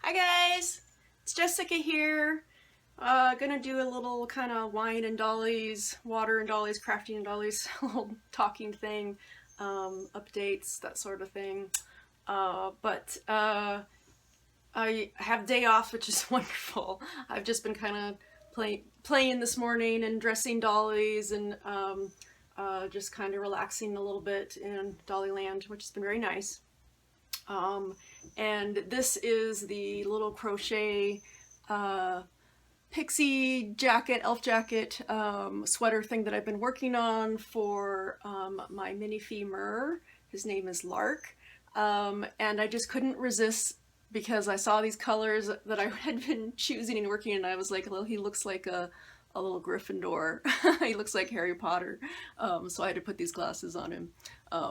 Hi guys, it's Jessica here. Gonna do a little kind of wine and dollies, water and dollies, crafting and dollies, little talking thing, updates, that sort of thing. But I have day off, which is wonderful. I've just been kind of playing this morning and dressing dollies and just kind of relaxing a little bit in Dollyland, which has been very nice. Um, and this is the little crochet uh, pixie jacket, elf jacket sweater thing that I've been working on for my mini femur. His name is Lark. And I just couldn't resist because I saw these colors that I had been choosing and working, and I was like, well, he looks like a little Gryffindor. He looks like Harry Potter. So I had to put these glasses on him,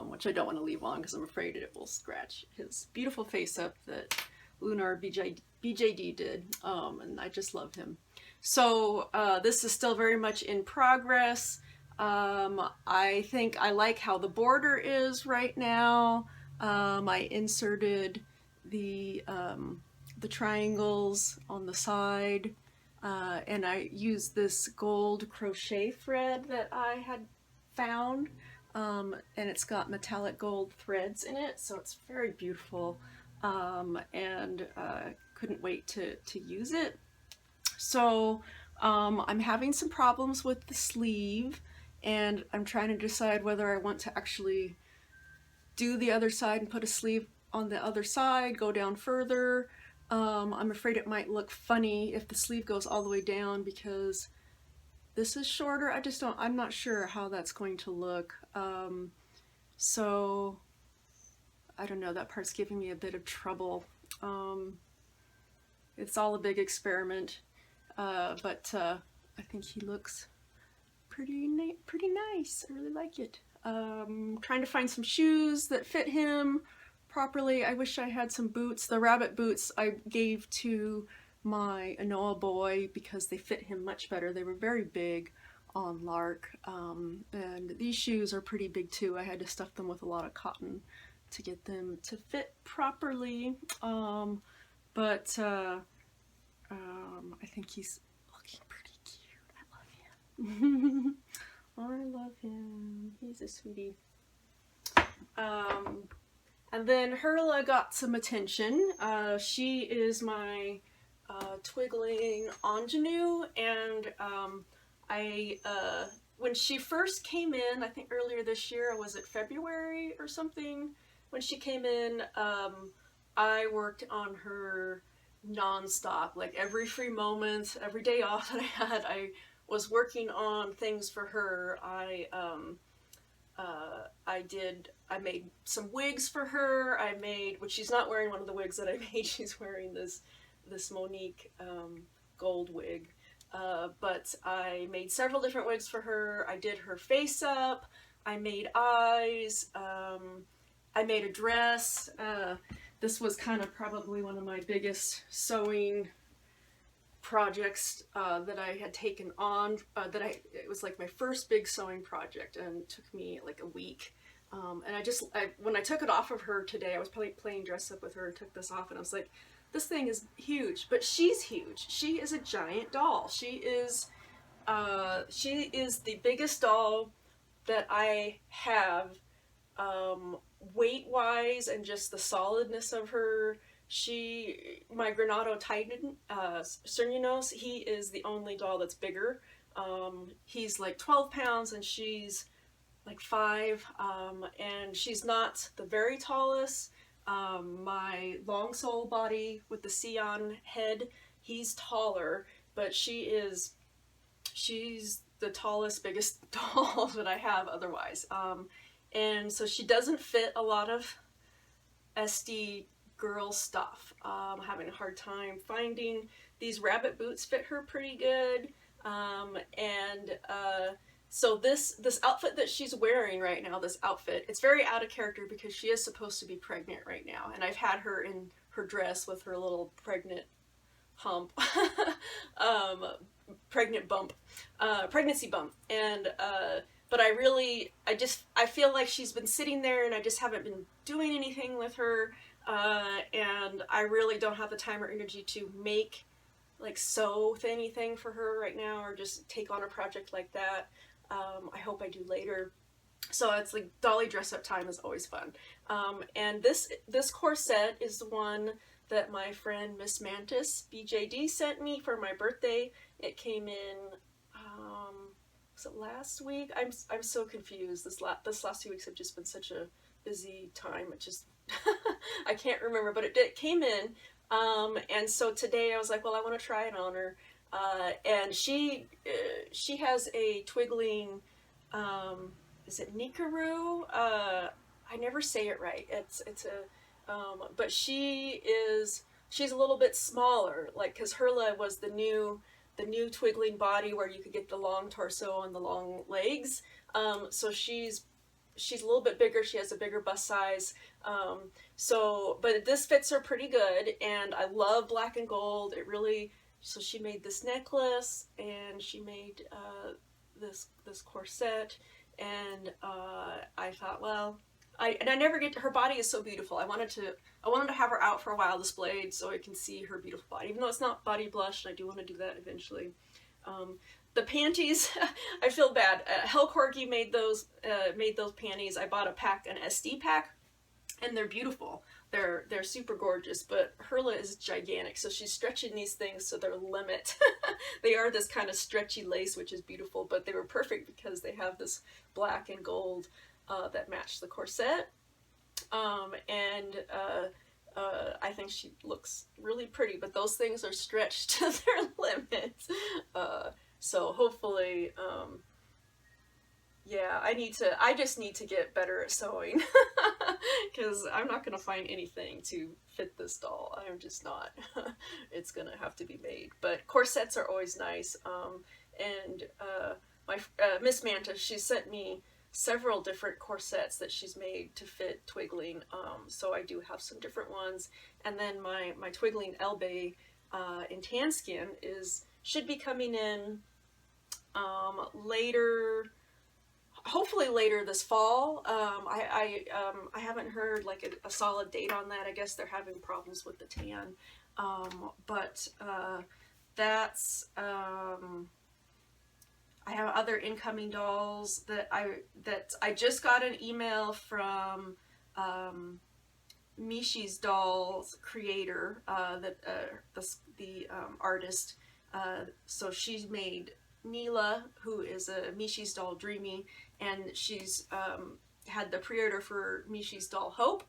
which I don't want to leave on because I'm afraid it will scratch his beautiful face up that Lunar BJD did. And I just love him. So this is still very much in progress. I think I like how the border is right now. I inserted the triangles on the side. And I used this gold crochet thread that I had found, and it's got metallic gold threads in it, so it's very beautiful, and couldn't wait to use it. So I'm having some problems with the sleeve, and I'm trying to decide whether I want to actually do the other side and put a sleeve on the other side, go down further. I'm afraid it might look funny if the sleeve goes all the way down because this is shorter. I'm not sure how that's going to look. So I don't know, that part's giving me a bit of trouble. It's all a big experiment, but I think he looks pretty nice. I really like it. Trying to find some shoes that fit him properly. I wish I had some boots. The rabbit boots I gave to my Anoa boy because they fit him much better. They were very big on Lark, and these shoes are pretty big too. I had to stuff them with a lot of cotton to get them to fit properly, but I think he's looking pretty cute. I love him. I love him. He's a sweetie. And then Hurla got some attention. She is my twiggling ingenue, and when she first came in, I think earlier this year, was it February or something? When she came in, I worked on her non-stop, like every free moment, every day off that I had, I was working on things for her. I made some wigs for her. Which she's not wearing one of the wigs that I made. She's wearing this Monique gold wig. But I made several different wigs for her. I did her face up. I made eyes. I made a dress. This was kind of probably one of my biggest sewing projects that I had taken on. It was like my first big sewing project, and it took me like a week. And when I took it off of her today, I was playing dress up with her and took this off, and I was like, this thing is huge, but she's huge. She is a giant doll. She is the biggest doll that I have, weight-wise, and just the solidness of her. My Granado Titan, Cernunos, he is the only doll that's bigger. He's like 12 pounds and she's like 5, and she's not the very tallest. My long sole body with the Sion head, he's taller, but she's the tallest, biggest doll that I have otherwise. And so she doesn't fit a lot of SD girl stuff. I'm having a hard time finding. These rabbit boots fit her pretty good. So this outfit that she's wearing right now, it's very out of character because she is supposed to be pregnant right now, and I've had her in her dress with her little pregnant hump, pregnancy bump, and but I feel like she's been sitting there and I just haven't been doing anything with her. and I really don't have the time or energy to make, like, sew anything for her right now, or just take on a project like that. I hope I do later. So it's like dolly dress up time is always fun. And this corset is the one that my friend Miss Mantis BJD sent me for my birthday. It came in, was it last week? I'm so confused. This last 2 weeks have just been such a busy time. It just I can't remember, but it came in. And so today I was like, well, I want to try it on her. And she has a twiggling, is it Nikaru? I never say it right. It's a, but she's a little bit smaller, like, cause Herla was the new twiggling body where you could get the long torso and the long legs. So she's a little bit bigger. She has a bigger bust size. But this fits her pretty good, and I love black and gold. So she made this necklace, and she made this corset, and I thought, well, I never get to, her body is so beautiful. I wanted to have her out for a while displayed so I can see her beautiful body, even though it's not body blush, and I do want to do that eventually. The panties, I feel bad. Hell Corgi made those panties. I bought an SD pack, and they're beautiful. They're super gorgeous, but Herla is gigantic, so she's stretching these things to their limit. They are this kind of stretchy lace, which is beautiful, but they were perfect because they have this black and gold that match the corset. I think she looks really pretty, but those things are stretched to their limits. So hopefully, yeah, I just need to get better at sewing, because I'm not going to find anything to fit this doll. I'm just not. It's going to have to be made. But corsets are always nice. My Miss Manta, she sent me several different corsets that she's made to fit twiggling. So I do have some different ones. And then my twiggling elbe in tan skin should be coming in later. Hopefully later this fall. I haven't heard like a solid date on that. I guess they're having problems with the tan. That's I have other incoming dolls that I just got an email from Mishi's Dolls creator, the artist. So she's made Neela, who is a Mishi's Doll Dreamy, and she's had the pre-order for Mishi's Doll Hope.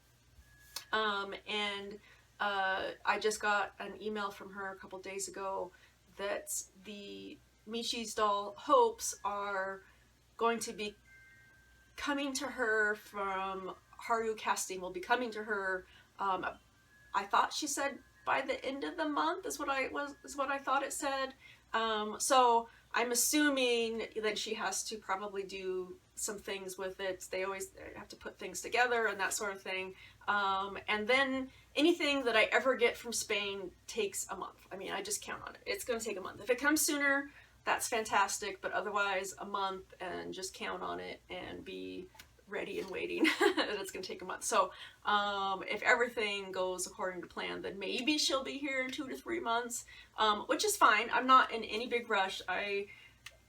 I just got an email from her a couple days ago that the Mishi's Doll Hopes are going to be coming to her from Haru Casting. Will be coming to her. I thought she said by the end of the month is what I thought it said. So I'm assuming that she has to probably do some things with it. They always have to put things together and that sort of thing. And then anything that I ever get from Spain takes a month. I mean, I just count on it. It's going to take a month. If it comes sooner, that's fantastic. But otherwise, a month, and just count on it and be ready and waiting. It's going to take a month. So if everything goes according to plan, then maybe she'll be here in 2 to 3 months, which is fine. I'm not in any big rush.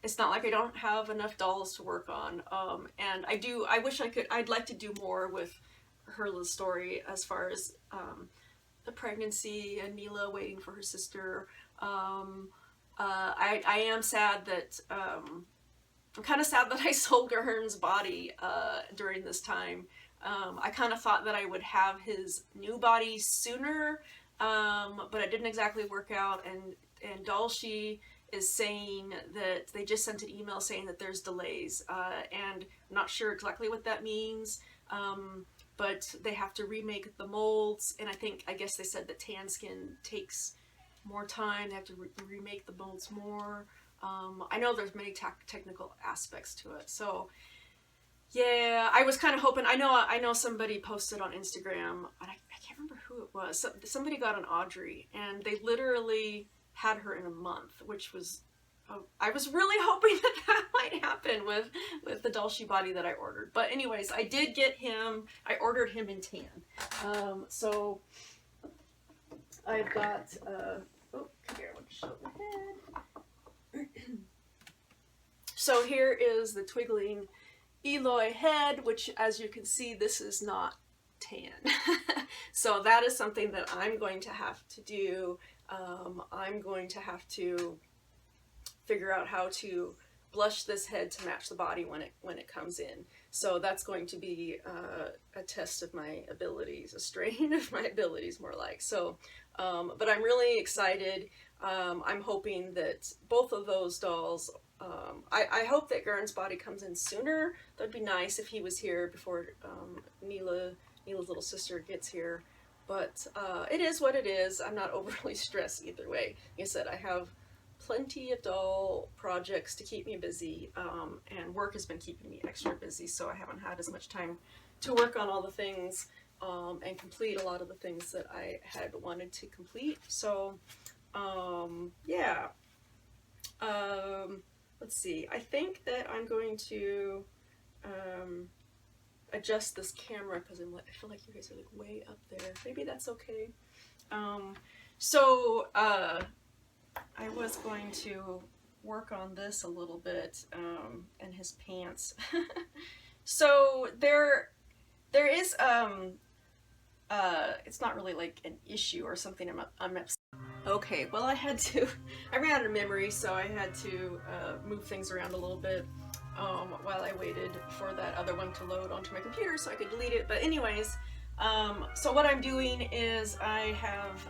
It's not like I don't have enough dolls to work on. And I'd like to do more with Herla's story as far as the pregnancy and Neela waiting for her sister. I am sad that, I'm kind of sad that I sold Gahern's body during this time. I kind of thought that I would have his new body sooner, but it didn't exactly work out. And Dollys is saying that they just sent an email saying that there's delays, and I'm not sure exactly what that means. But they have to remake the molds, and I guess they said that tan skin takes more time. They have to remake the molds more. I know there's many technical aspects to it, so yeah, I was kind of hoping. I know somebody posted on Instagram, and I can't remember who it was. Somebody got an Audrey, and they literally had her in a month, which was, I was really hoping that might happen with the Dollys body that I ordered. But anyways, I did get him, I ordered him in tan. So I've got, oh, come here, I want to show the head. So here is the twiggling Eloy head, which as you can see, this is not tan. So that is something that I'm going to have to do. I'm going to have to figure out how to blush this head to match the body when it comes in. So that's going to be a test of my abilities, a strain of my abilities more like. So, but I'm really excited. I'm hoping that both of those dolls, I hope that Gurn's body comes in sooner. That'd be nice if he was here before Neela's little sister gets here. But it is what it is. I'm not overly stressed either way. Like I said, I have plenty of doll projects to keep me busy, and work has been keeping me extra busy, so I haven't had as much time to work on all the things and complete a lot of the things that I had wanted to complete. So yeah, let's see, I think that I'm going to adjust this camera because I feel like you guys are like way up there. Maybe that's okay. So I was going to work on this a little bit, and his pants. So there is it's not really like an issue or something I'm upset. Okay, well I ran out of memory, so I had to move things around a little bit while I waited for that other one to load onto my computer so I could delete it. But anyways, so what I'm doing is I have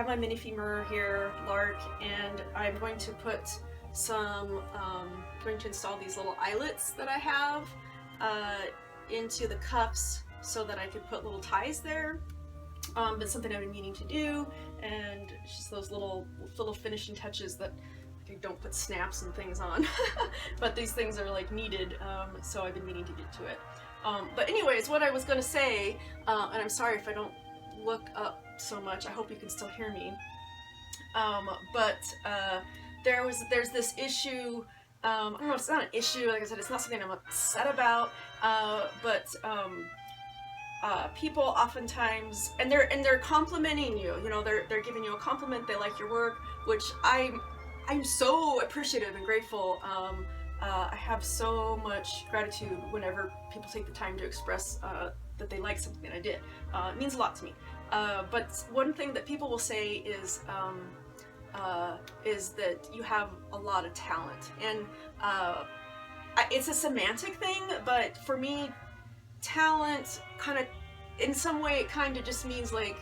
my mini femur here, Lark, and I'm going to put some, going to install these little eyelets that I have into the cuffs so that I could put little ties there. It's something I've been meaning to do, and just those little finishing touches that you don't put snaps and things on. But these things are like needed, so I've been meaning to get to it. But anyways, what I was going to say, and I'm sorry if I don't look up so much, I hope you can still hear me, but there's this issue, I don't know, it's not an issue, like I said, it's not something I'm upset about, but people oftentimes, and they're complimenting you, you know, they're giving you a compliment, they like your work, which I'm so appreciative and grateful. I have so much gratitude whenever people take the time to express that they like something that I did. It means a lot to me. But one thing that people will say is that you have a lot of talent, and it's a semantic thing, but for me, talent kind of, in some way, it kind of just means like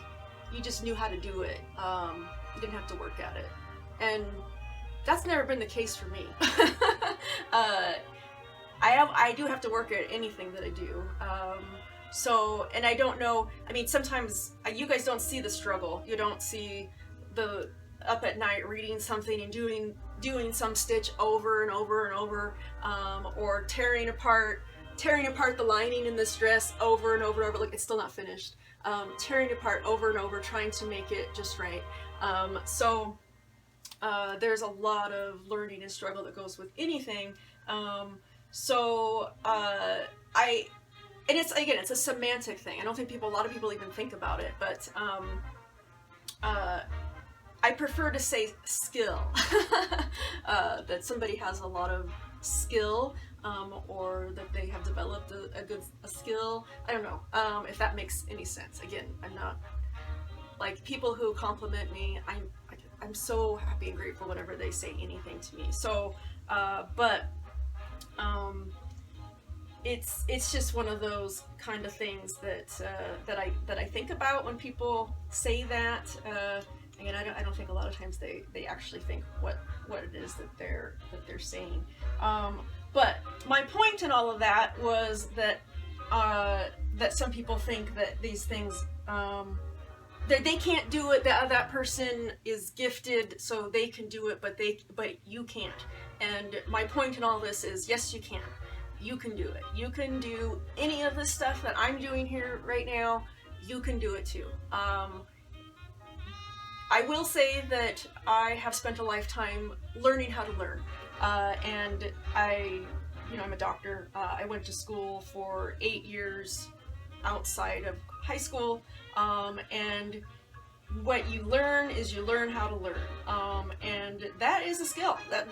you just knew how to do it. You didn't have to work at it, and that's never been the case for me. I do have to work at anything that I do. So, and I don't know, I mean, sometimes you guys don't see the struggle. You don't see the up at night reading something and doing some stitch over and over and over, or tearing apart the lining in this dress over and over and over. Look, it's still not finished. Tearing apart over and over, trying to make it just right. So there's a lot of learning and struggle that goes with anything. And it's, again, it's a semantic thing. I don't think a lot of people even think about it, but I prefer to say skill. That somebody has a lot of skill, or that they have developed a skill. I don't know if that makes any sense. Again, I'm not, like, people who compliment me, I'm so happy and grateful whenever they say anything to me. So, it's just one of those kind of things that I think about when people say that. Again, I don't think a lot of times they actually think what it is that they're saying. But my point in all of that was that some people think that these things, that they can't do it, that person is gifted so they can do it, but you can't. And my point in all this is, yes, you can. You can do it. You can do any of this stuff that I'm doing here right now. You can do it too. I will say that I have spent a lifetime learning how to learn. and I'm a doctor. I went to school for 8 years outside of high school, and what you learn is you learn how to learn, and that is a skill. That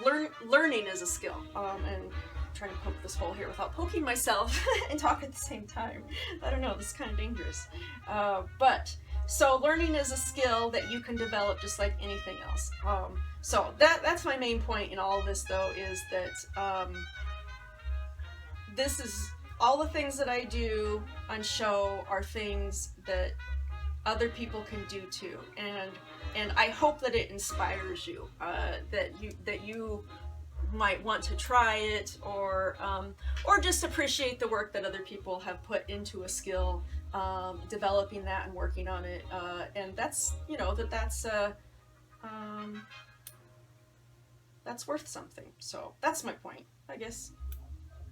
learning is a skill, and I'm trying to poke this hole here without poking myself and talk at the same time. I don't know, this is kind of dangerous. So learning is a skill that you can develop just like anything else. So that's my main point in all of this, though, is that this is all the things that I do on show are things that other people can do too, and I hope that it inspires you, that you might want to try it, or just appreciate the work that other people have put into a skill, developing that and working on it, and that's that's worth something. So that's my point, I guess.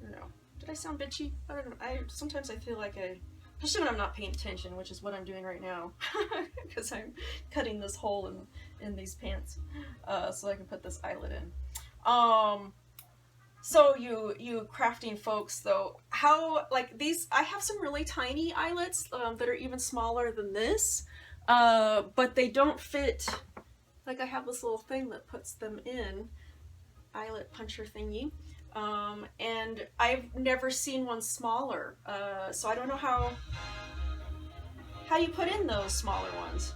I don't know. Did I sound bitchy? I don't know. Sometimes I feel like especially when I'm not paying attention, which is what I'm doing right now, because I'm cutting this hole in these pants, so I can put this eyelet in. So you crafting folks, though, how, like, these, I have some really tiny eyelets that are even smaller than this, but they don't fit. Like, I have this little thing that puts them in, eyelet puncher thingy. And I've never seen one smaller, so I don't know how you put in those smaller ones.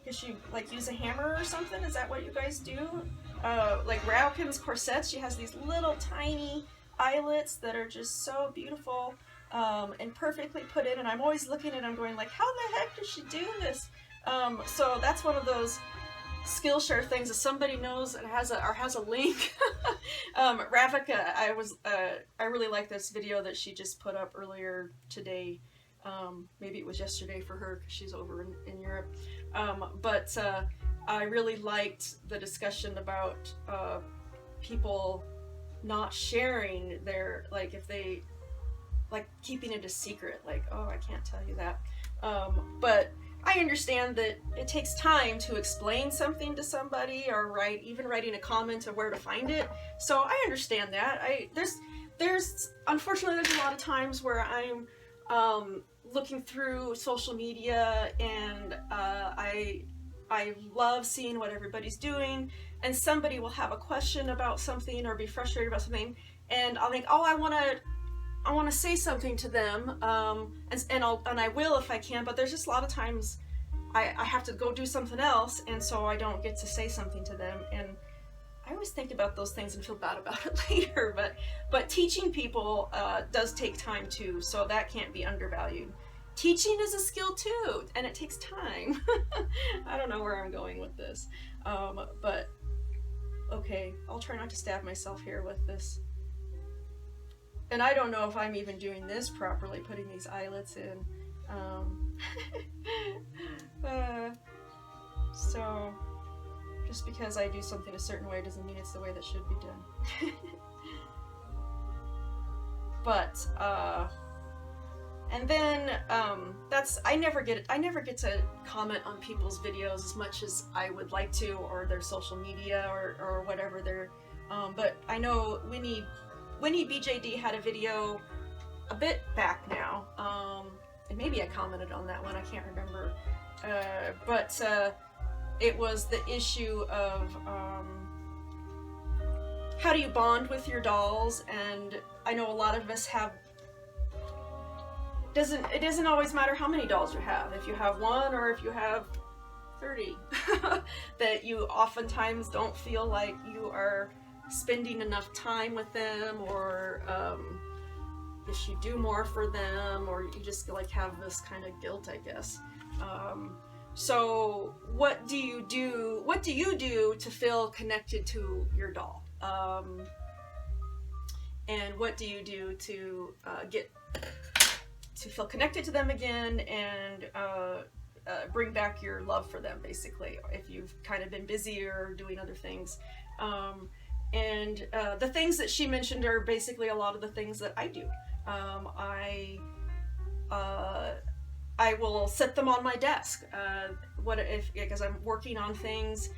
Guess you like use a hammer or something? Is that what you guys do? Like Raukin's corsets, she has these little tiny eyelets that are just so beautiful, and perfectly put in, and I'm always looking at them going like, how the heck does she do this? So that's one of those Skillshare things. If somebody knows and has a link, Ravika, I really like this video that she just put up earlier today. Maybe it was yesterday for her because she's over in Europe. But I really liked the discussion about people not sharing their, like, if they, like, keeping it a secret, like, oh, I can't tell you that. But I understand that it takes time to explain something to somebody, or even writing a comment of where to find it. So I understand that. There's unfortunately there's a lot of times where I'm looking through social media, and I love seeing what everybody's doing, and somebody will have a question about something or be frustrated about something, and I'll think, oh, I want to say something to them, and I will if I can, but there's just a lot of times I have to go do something else, and so I don't get to say something to them, and I always think about those things and feel bad about it later, but teaching people does take time too, so that can't be undervalued. Teaching is a skill too, and it takes time. I don't know where I'm going with this, but okay, I'll try not to stab myself here with this. And I don't know if I'm even doing this properly, putting these eyelets in. So, just because I do something a certain way doesn't mean it's the way that should be done. But, and then, I never get to comment on people's videos as much as I would like to, or their social media, or whatever they're, but I know Winnie BJD had a video a bit back now, and maybe I commented on that one, I can't remember, but it was the issue of how do you bond with your dolls, and I know a lot of us have, it doesn't always matter how many dolls you have, if you have one or if you have 30, that you oftentimes don't feel like you are spending enough time with them, or you should do more for them, or you just like have this kind of guilt, I guess. So what do you do to feel connected to your doll? And what do you do to get to feel connected to them again, and bring back your love for them, basically, if you've kind of been busy or doing other things. And the things that she mentioned are basically a lot of the things that I do. I will set them on my desk. What if, because I'm working on things,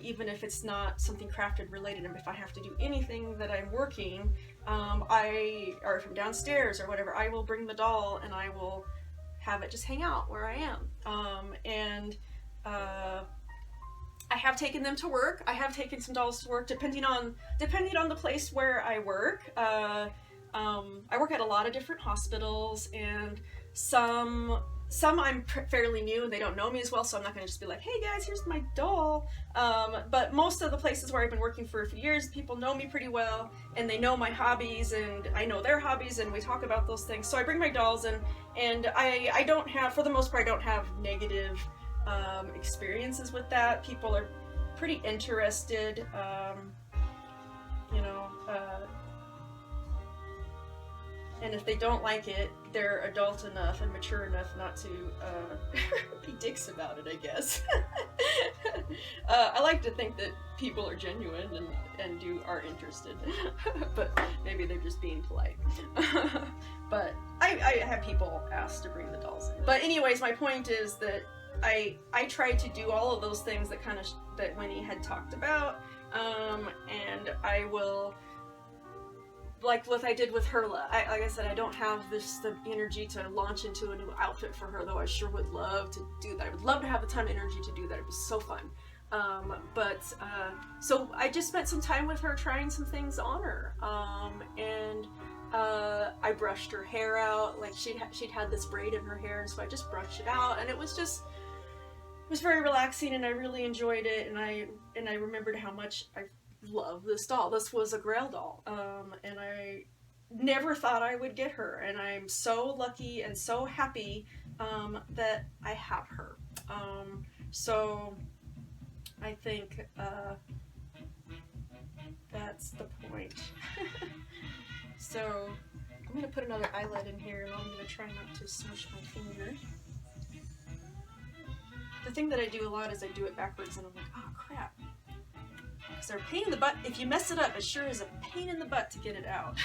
even if it's not something crafted related, and if I have to do anything that I'm working, or from downstairs or whatever, I will bring the doll and I will have it just hang out where I am. I have taken them to work. I have taken some dolls to work, depending on the place where I work. I work at a lot of different hospitals, and some I'm fairly new and they don't know me as well, so I'm not going to just be like, hey guys, here's my doll. But most of the places where I've been working for a few years, people know me pretty well, and they know my hobbies, and I know their hobbies, and we talk about those things. So I bring my dolls, and I don't have, for the most part, I don't have negative experiences with that. People are pretty interested, and if they don't like it, they're adult enough and mature enough not to be dicks about it, I guess. I like to think that people are genuine and are interested, but maybe they're just being polite. But I have people ask to bring the dolls in. But anyways, my point is that I try to do all of those things that that Winnie had talked about, and I will, like what I did with Herla. Like I said, I don't have the energy to launch into a new outfit for her, though I sure would love to do that. I would love to have the time and energy to do that. It'd be so fun. So I just spent some time with her trying some things on her, and I brushed her hair out. Like she'd had this braid in her hair, and so I just brushed it out, and it was very relaxing, and I really enjoyed it, and I remembered how much I love this doll. This was a Grail doll, and I never thought I would get her, and I'm so lucky and so happy that I have her. So I think that's the point. So I'm going to put another eyelid in here, and I'm going to try not to smush my finger. The thing that I do a lot is I do it backwards, and I'm like, oh crap. Because they're a pain in the butt. If you mess it up, it sure is a pain in the butt to get it out.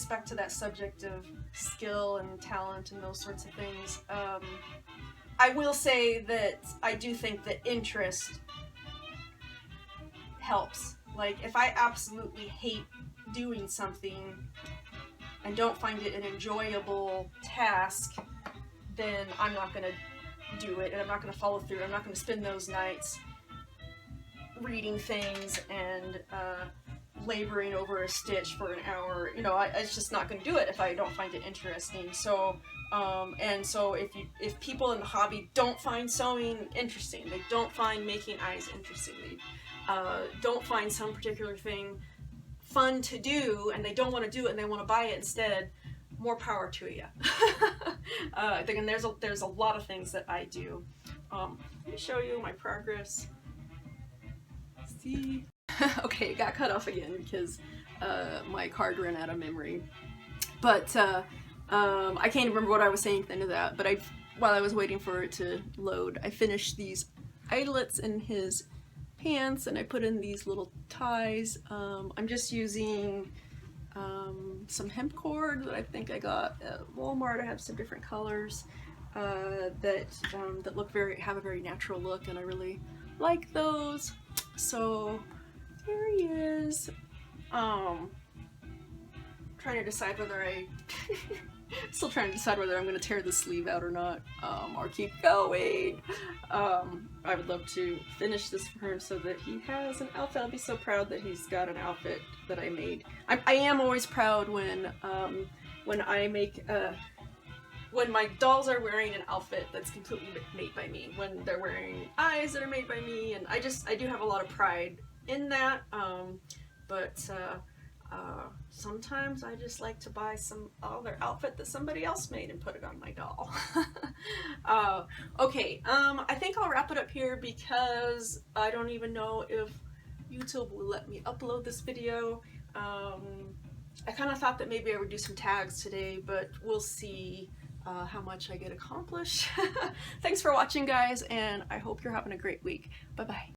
Back to that subject of skill and talent and those sorts of things. I will say that I do think that interest helps. Like, if I absolutely hate doing something and don't find it an enjoyable task, then I'm not going to do it, and I'm not going to follow through. I'm not going to spend those nights reading things and laboring over a stitch for an hour. It's just not going to do it if I don't find it interesting. So, if people in the hobby don't find sewing interesting, they don't find making eyes interesting, they don't find some particular thing fun to do, and they don't want to do it and they want to buy it instead, more power to you. And there's a lot of things that I do. Let me show you my progress. See? Okay, it got cut off again because my card ran out of memory. But I can't remember what I was saying at the end of that, but while I was waiting for it to load, I finished these eyelets in his pants, and I put in these little ties. I'm just using some hemp cord that I think I got at Walmart. I have some different colors that have a very natural look, and I really like those. So there he is. Trying to decide whether still trying to decide whether I'm going to tear the sleeve out or not, or keep going. I would love to finish this for him so that he has an outfit. I'll be so proud that he's got an outfit that I made. I am always proud when I make when my dolls are wearing an outfit that's completely made by me. When they're wearing eyes that are made by me, and I do have a lot of pride in that. Sometimes I just like to buy some other outfit that somebody else made and put it on my doll. Okay, I think I'll wrap it up here because I don't even know if YouTube will let me upload this video. I kind of thought that maybe I would do some tags today, but we'll see how much I get accomplished. Thanks for watching, guys, and I hope you're having a great week. Bye-bye.